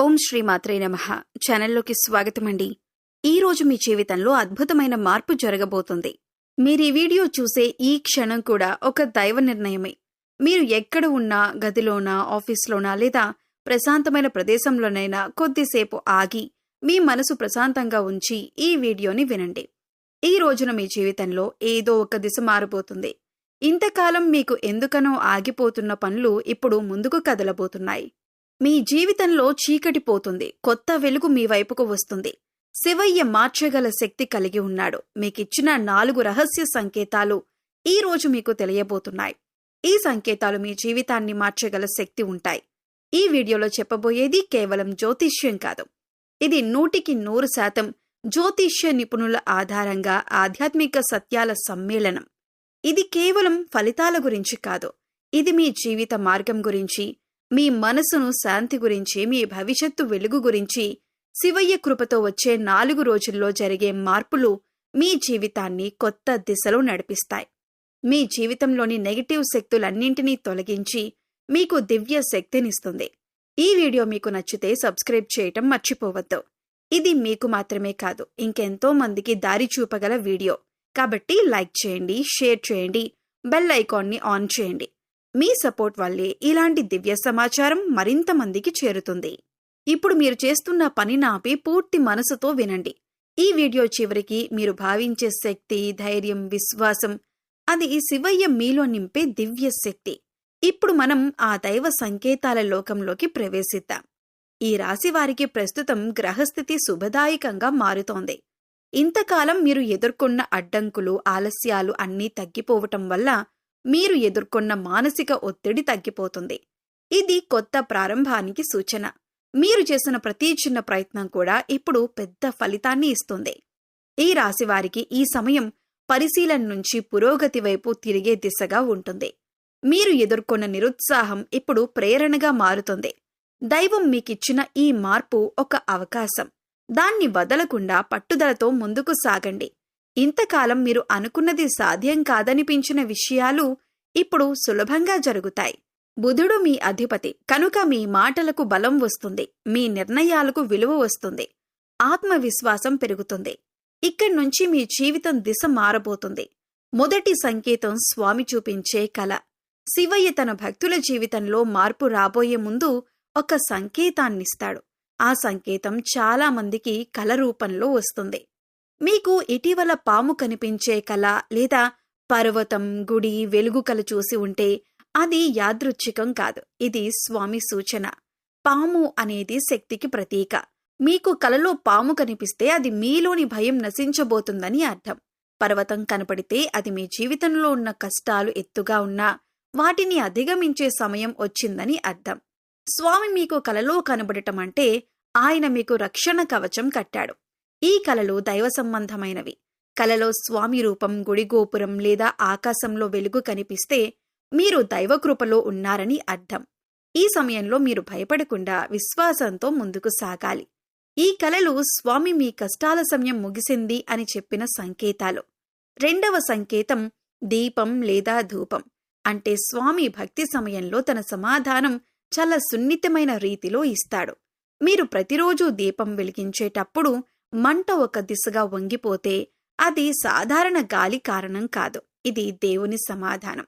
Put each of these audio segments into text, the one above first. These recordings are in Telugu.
ఓం శ్రీ మాత్రే నమః. ఛానల్లోకి స్వాగతమండి. ఈరోజు మీ జీవితంలో అద్భుతమైన మార్పు జరగబోతుంది. మీరు ఈ వీడియో చూసే ఈ క్షణం కూడా ఒక దైవ నిర్ణయమే. మీరు ఎక్కడ ఉన్నా, గదిలోనా, ఆఫీస్లోనా లేదా ప్రశాంతమైన ప్రదేశంలోనైనా కొద్దిసేపు ఆగి మీ మనసు ప్రశాంతంగా ఉంచి ఈ వీడియోని వినండి. ఈ రోజున మీ జీవితంలో ఏదో ఒక దిశ మారబోతుంది. ఇంతకాలం మీకు ఎందుకనో ఆగిపోతున్న పనులు ఇప్పుడు ముందుకు కదలబోతున్నాయి. మీ జీవితంలో చీకటి పోతుంది, కొత్త వెలుగు మీ వైపుకు వస్తుంది. శివయ్య మార్చగల శక్తి కలిగి ఉన్నాడు. మీకిచ్చిన 4 రహస్య సంకేతాలు ఈ రోజు మీకు తెలియబోతున్నాయి. ఈ సంకేతాలు మీ జీవితాన్ని మార్చగల శక్తి ఉంటాయి. ఈ వీడియోలో చెప్పబోయేది కేవలం జ్యోతిష్యం కాదు. ఇది 100% జ్యోతిష్య నిపుణుల ఆధారంగా ఆధ్యాత్మిక సత్యాల సమ్మేళనం. ఇది కేవలం ఫలితాల గురించి కాదు. ఇది మీ జీవిత మార్గం గురించి, మీ మనసును శాంతి గురించి, మీ భవిష్యత్తు వెలుగు గురించి. శివయ్య కృపతో వచ్చే 4 రోజుల్లో జరిగే మార్పులు మీ జీవితాన్ని కొత్త దిశలో నడిపిస్తాయి. మీ జీవితంలోని నెగటివ్ శక్తులన్నింటినీ తొలగించి మీకు దివ్య శక్తినిస్తుంది. ఈ వీడియో మీకు నచ్చితే సబ్స్క్రైబ్ చేయటం మర్చిపోవద్దు. ఇది మీకు మాత్రమే కాదు, ఇంకెంతో మందికి దారి చూపగల వీడియో. కాబట్టి లైక్ చేయండి, షేర్ చేయండి, బెల్ ఐకాన్ని ఆన్ చేయండి. మీ సపోర్ట్ వల్లే ఇలాంటి దివ్య సమాచారం మరింత మందికి చేరుతుంది. ఇప్పుడు మీరు చేస్తున్న పని ఆపి పూర్తి మనసుతో వినండి. ఈ వీడియో చివరికి మీరు భావించే శక్తి, ధైర్యం, విశ్వాసం, అది శివయ్య మీలో నింపే దివ్య శక్తి. ఇప్పుడు మనం ఆ దైవ సంకేతాల లోకంలోకి ప్రవేశిద్దాం. ఈ రాశి వారికి ప్రస్తుతం గ్రహస్థితి శుభదాయకంగా మారుతోంది. ఇంతకాలం మీరు ఎదుర్కొన్న అడ్డంకులు, ఆలస్యాలు అన్నీ తగ్గిపోవటం వల్ల మీరు ఎదుర్కొన్న మానసిక ఒత్తిడి తగ్గిపోతుంది. ఇది కొత్త ప్రారంభానికి సూచన. మీరు చేసిన ప్రతి చిన్న ప్రయత్నం కూడా ఇప్పుడు పెద్ద ఫలితాన్ని ఇస్తుంది. ఈ రాశివారికి ఈ సమయం పరిశీలన నుంచి పురోగతి వైపు తిరిగే దిశగా ఉంటుంది. మీరు ఎదుర్కొన్న నిరుత్సాహం ఇప్పుడు ప్రేరణగా మారుతుంది. దైవం మీకిచ్చిన ఈ మార్పు ఒక అవకాశం. దాన్ని వదలకుండా పట్టుదలతో ముందుకు సాగండి. ఇంతకాలం మీరు అనుకున్నది సాధ్యం కాదనిపించిన విషయాలు ఇప్పుడు సులభంగా జరుగుతాయి. బుధుడు మీ అధిపతి కనుక మీ మాటలకు బలం వస్తుంది, మీ నిర్ణయాలకు విలువ వస్తుంది, ఆత్మవిశ్వాసం పెరుగుతుంది. ఇక్కడి నుంచి మీ జీవితం దిశ మారబోతుంది. మొదటి సంకేతం స్వామి చూపించే కల. శివయ్య తన భక్తుల జీవితంలో మార్పు రాబోయే ముందు ఒక సంకేతాన్నిస్తాడు. ఆ సంకేతం చాలా మందికి కల రూపంలో వస్తుంది. మీకు ఇటీవల పాము కనిపించే కల లేదా పర్వతం, గుడి, వెలుగు కల చూసి ఉంటే అది యాదృచ్ఛికం కాదు. ఇది స్వామి సూచన. పాము అనేది శక్తికి ప్రతీక. మీకు కలలో పాము కనిపిస్తే అది మీలోని భయం నశించబోతుందని అర్థం. పర్వతం కనపడితే అది మీ జీవితంలో ఉన్న కష్టాలు ఎత్తుగా ఉన్నా వాటిని అధిగమించే సమయం వచ్చిందని అర్థం. స్వామి మీకు కలలో కనబడటం అంటే ఆయన మీకు రక్షణ కవచం కట్టాడు. ఈ కలలు దైవ సంబంధమైనవి. కలలో స్వామి రూపం, గుడి గోపురం లేదా ఆకాశంలో వెలుగు కనిపిస్తే మీరు దైవకృపలో ఉన్నారని అర్థం. ఈ సమయంలో మీరు భయపడకుండా విశ్వాసంతో ముందుకు సాగాలి. ఈ కలలు స్వామి మీ కష్టాల సమయం ముగిసింది అని చెప్పిన సంకేతాలు. రెండవ సంకేతం దీపం లేదా ధూపం. అంటే స్వామి భక్తి సమయంలో తన సమాధానం చాలా సున్నితమైన రీతిలో ఇస్తాడు. మీరు ప్రతిరోజూ దీపం వెలిగించేటప్పుడు మంట ఒక దిశగా వంగిపోతే అది సాధారణ గాలి కారణం కాదు, ఇది దేవుని సమాధానం.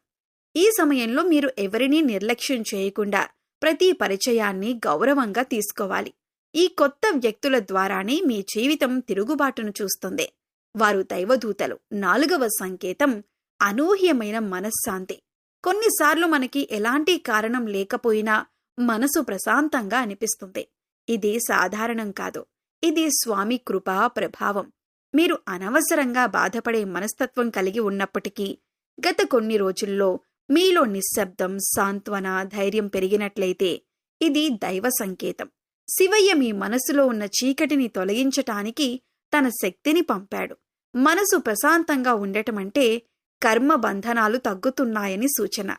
ఈ సమయంలో మీరు ఎవరినీ నిర్లక్ష్యం చేయకుండా ప్రతి పరిచయాన్ని గౌరవంగా తీసుకోవాలి. ఈ కొత్త వ్యక్తుల ద్వారానే మీ జీవితం తిరుగుబాటును చూస్తుంది. వారు దైవదూతలు. 4వ సంకేతం అనూహ్యమైన మనశ్శాంతి. కొన్నిసార్లు మనకి ఎలాంటి కారణం లేకపోయినా మనసు ప్రశాంతంగా అనిపిస్తుంది. ఇది సాధారణం కాదు, ఇది స్వామి కృపా ప్రభావం. మీరు అనవసరంగా బాధపడే మనస్తత్వం కలిగి ఉన్నప్పటికీ గత కొన్ని రోజుల్లో మీలో నిశ్శబ్దం, సాంత్వన, ధైర్యం పెరిగినట్లయితే ఇది దైవ సంకేతం. శివయ్య మీ మనసులో ఉన్న చీకటిని తొలగించటానికి తన శక్తిని పంపాడు. మనసు ప్రశాంతంగా ఉండటమంటే కర్మ బంధనాలు తగ్గుతున్నాయని సూచన.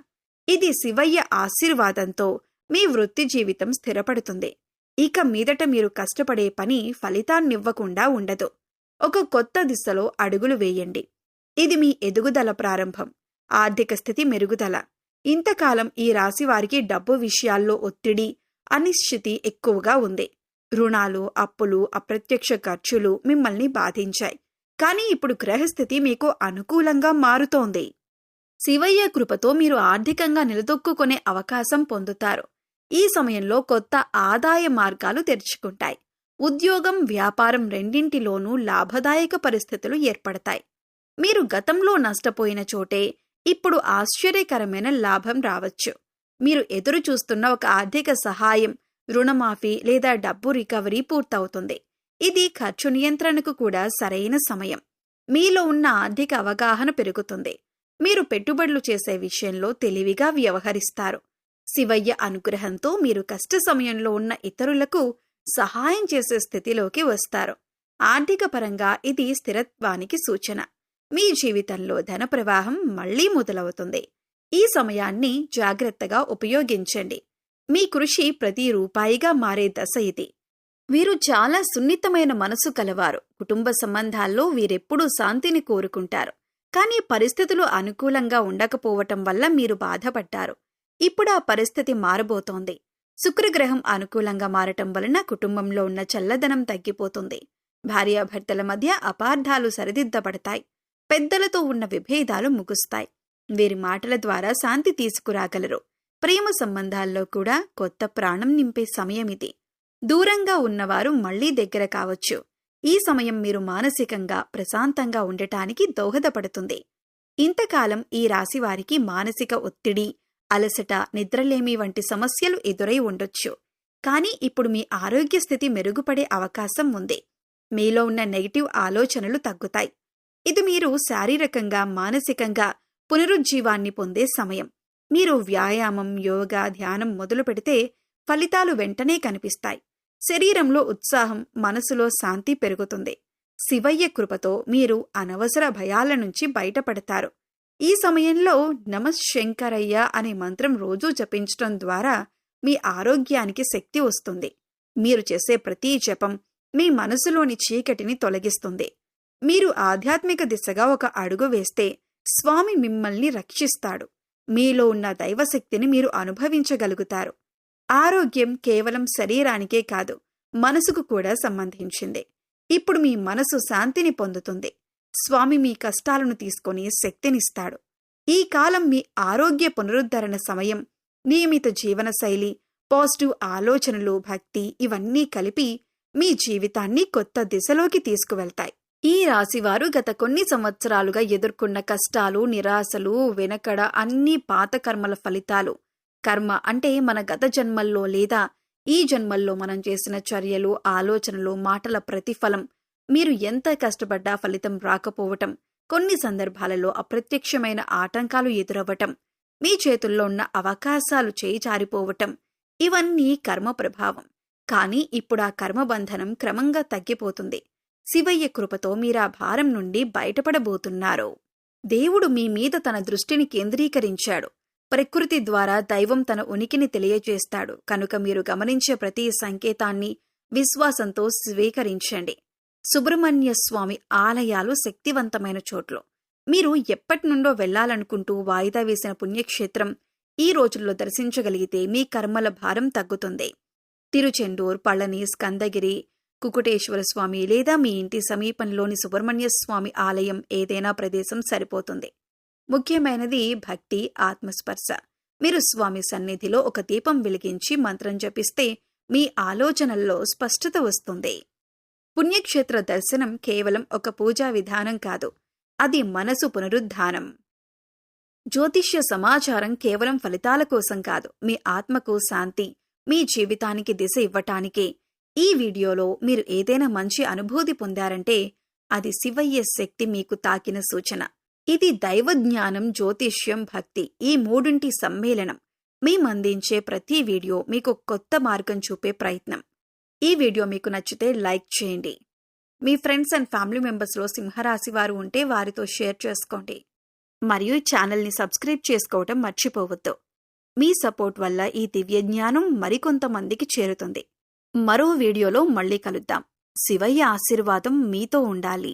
ఇది శివయ్య ఆశీర్వాదంతో మీ వృత్తి జీవితం స్థిరపడుతుంది. ఇక మీదట మీరు కష్టపడే పని ఫలితాన్నివ్వకుండా ఉండదు. ఒక కొత్త దిశలో అడుగులు వేయండి. ఇది మీ ఎదుగుదల ప్రారంభం, ఆర్థిక స్థితి మెరుగుదల. ఇంతకాలం ఈ రాశి వారికి డబ్బు విషయాల్లో ఒత్తిడి, అనిశ్చితి ఎక్కువగా ఉంది. రుణాలు, అప్పులు, అప్రత్యక్ష ఖర్చులు మిమ్మల్ని బాధించాయి. కానీ ఇప్పుడు గ్రహస్థితి మీకు అనుకూలంగా మారుతోంది. శివయ్య కృపతో మీరు ఆర్థికంగా నిలదొక్కునే అవకాశం పొందుతారు. ఈ సమయంలో కొత్త ఆదాయ మార్గాలు తెరుచుకుంటాయి. ఉద్యోగం, వ్యాపారం రెండింటిలోనూ లాభదాయక పరిస్థితులు ఏర్పడతాయి. మీరు గతంలో నష్టపోయిన చోటే ఇప్పుడు ఆశ్చర్యకరమైన లాభం రావచ్చు. మీరు ఎదురు చూస్తున్న ఒక ఆర్థిక సహాయం, రుణమాఫీ లేదా డబ్బు రికవరీ పూర్తవుతుంది. ఇది ఖర్చు నియంత్రణకు కూడా సరైన సమయం. మీలో ఉన్న ఆర్థిక అవగాహన పెరుగుతుంది. మీరు పెట్టుబడులు చేసే విషయంలో తెలివిగా వ్యవహరిస్తారు. శివయ్య అనుగ్రహంతో మీరు కష్ట సమయంలో ఉన్న ఇతరులకు సహాయం చేసే స్థితిలోకి వస్తారు. ఆర్థిక పరంగా ఇది స్థిరత్వానికి సూచన. మీ జీవితంలో ధన ప్రవాహం మళ్లీ మొదలవుతుంది. ఈ సమయాన్ని జాగ్రత్తగా ఉపయోగించండి. మీ కృషి ప్రతి రూపాయిగా మారే దశ ఇది. వీరు చాలా సున్నితమైన మనసు కలవారు. కుటుంబ సంబంధాల్లో వీరెప్పుడూ శాంతిని కోరుకుంటారు. కానీ పరిస్థితులు అనుకూలంగా ఉండకపోవటం వల్ల మీరు బాధపడ్డారు. ఇప్పుడు ఆ పరిస్థితి మారబోతోంది. శుక్రగ్రహం అనుకూలంగా మారటం వలన కుటుంబంలో ఉన్న చల్లదనం తగ్గిపోతుంది. భార్యాభర్తల మధ్య అపార్థాలు సరిదిద్దబడతాయి. పెద్దలతో ఉన్న విభేదాలు ముగుస్తాయి. వీరి మాటల ద్వారా శాంతి తీసుకురాగలరు. ప్రేమ సంబంధాల్లో కూడా కొత్త ప్రాణం నింపే సమయమిది. దూరంగా ఉన్నవారు మళ్లీ దగ్గర కావచ్చు. ఈ సమయం మీరు మానసికంగా ప్రశాంతంగా ఉండటానికి దోహదపడుతుంది. ఇంతకాలం ఈ రాశివారికి మానసిక ఒత్తిడి, అలసట, నిద్రలేమి వంటి సమస్యలు ఎదురై ఉండొచ్చు. కానీ ఇప్పుడు మీ ఆరోగ్య స్థితి మెరుగుపడే అవకాశం ఉంది. మీలో ఉన్న నెగటివ్ ఆలోచనలు తగ్గుతాయి. ఇది మీరు శారీరకంగా, మానసికంగా పునరుజ్జీవాన్ని పొందే సమయం. మీరు వ్యాయామం, యోగా, ధ్యానం మొదలు పెడితే ఫలితాలు వెంటనే కనిపిస్తాయి. శరీరంలో ఉత్సాహం, మనసులో శాంతి పెరుగుతుంది. శివయ్య కృపతో మీరు అనవసర భయాల నుంచి బయటపడతారు. ఈ సమయంలో నమఃశంకరయ్య అనే మంత్రం రోజూ జపించటం ద్వారా మీ ఆరోగ్యానికి శక్తి వస్తుంది. మీరు చేసే ప్రతి జపం మీ మనసులోని చీకటిని తొలగిస్తుంది. మీరు ఆధ్యాత్మిక దిశగా ఒక అడుగు వేస్తే స్వామి మిమ్మల్ని రక్షిస్తాడు. మీలో ఉన్న దైవశక్తిని మీరు అనుభవించగలుగుతారు. ఆరోగ్యం కేవలం శరీరానికే కాదు, మనసుకు కూడా సంబంధించింది. ఇప్పుడు మీ మనసు శాంతిని పొందుతుంది. స్వామి మీ కష్టాలను తీసుకొని శక్తినిస్తాడు. ఈ కాలం మీ ఆరోగ్య పునరుద్ధరణ సమయం. నియమిత జీవనశైలి, పాజిటివ్ ఆలోచనలు, భక్తి ఇవన్నీ కలిపి మీ జీవితాన్ని కొత్త దిశలోకి తీసుకువెళ్తాయి. ఈ రాశివారు గత కొన్ని సంవత్సరాలుగా ఎదుర్కొన్న కష్టాలు, నిరాశలు, వెనకడ అన్ని పాత కర్మల ఫలితాలు. కర్మ అంటే మన గత జన్మల్లో లేదా ఈ జన్మల్లో మనం చేసిన చర్యలు, ఆలోచనలు, మాటల ప్రతిఫలం. మీరు ఎంత కష్టపడ్డా ఫలితం రాకపోవటం, కొన్ని సందర్భాలలో అప్రత్యక్షమైన ఆటంకాలు ఎదురవ్వటం, మీ చేతుల్లో ఉన్న అవకాశాలు చేయిచారిపోవటం, ఇవన్నీ కర్మ ప్రభావం. కానీ ఇప్పుడు ఆ కర్మబంధనం క్రమంగా తగ్గిపోతుంది. శివయ్య కృపతో మీరా భారం నుండి బయటపడబోతున్నారు. దేవుడు మీ మీద తన దృష్టిని కేంద్రీకరించాడు. ప్రకృతి ద్వారా దైవం తన ఉనికిని తెలియజేస్తాడు. కనుక మీరు గమనించే ప్రతి సంకేతాన్ని విశ్వాసంతో స్వీకరించండి. సుబ్రహ్మణ్య స్వామి ఆలయాలు శక్తివంతమైన చోట్లు. మీరు ఎప్పటినుండో వెళ్లాలనుకుంటూ వాయిదా వేసిన పుణ్యక్షేత్రం ఈ రోజుల్లో దర్శించగలిగితే మీ కర్మల భారం తగ్గుతుంది. తిరుచెండూర్, పళని, స్కందగిరి, కుకుటేశ్వర స్వామి లేదా మీ ఇంటి సమీపంలోని సుబ్రహ్మణ్య స్వామి ఆలయం ఏదైనా ప్రదేశం సరిపోతుంది. ముఖ్యమైనది భక్తి, ఆత్మస్పర్శ. మీరు స్వామి సన్నిధిలో ఒక దీపం వెలిగించి మంత్రం జపిస్తే మీ ఆలోచనల్లో స్పష్టత వస్తుంది. పుణ్యక్షేత్ర దర్శనం కేవలం ఒక పూజా విధానం కాదు, అది మనసు పునరుద్ధానం. జ్యోతిష్య సమాచారం కేవలం ఫలితాల కోసం కాదు, మీ ఆత్మకు శాంతి, మీ జీవితానికి దిశ ఇవ్వటానికే. ఈ వీడియోలో మీరు ఏదైనా మంచి అనుభూతి పొందారంటే అది శివయ్య శక్తి మీకు తాకిన సూచన. ఇది దైవజ్ఞానం, జ్యోతిష్యం, భక్తి ఈ మూడింటి సమ్మేళనం. మేమందించే ప్రతి వీడియో మీకు కొత్త మార్గం చూపే ప్రయత్నం. ఈ వీడియో మీకు నచ్చితే లైక్ చేయండి. మీ ఫ్రెండ్స్ అండ్ ఫ్యామిలీ మెంబర్స్లో సింహరాశి వారు ఉంటే వారితో షేర్ చేసుకోండి. మరియు ఈ ఛానల్ని సబ్స్క్రైబ్ చేసుకోవటం మర్చిపోవద్దు. మీ సపోర్ట్ వల్ల ఈ దివ్య జ్ఞానం మరికొంతమందికి చేరుతుంది. మరో వీడియోలో మళ్ళీ కలుద్దాం. శివయ్య ఆశీర్వాదం మీతో ఉండాలి.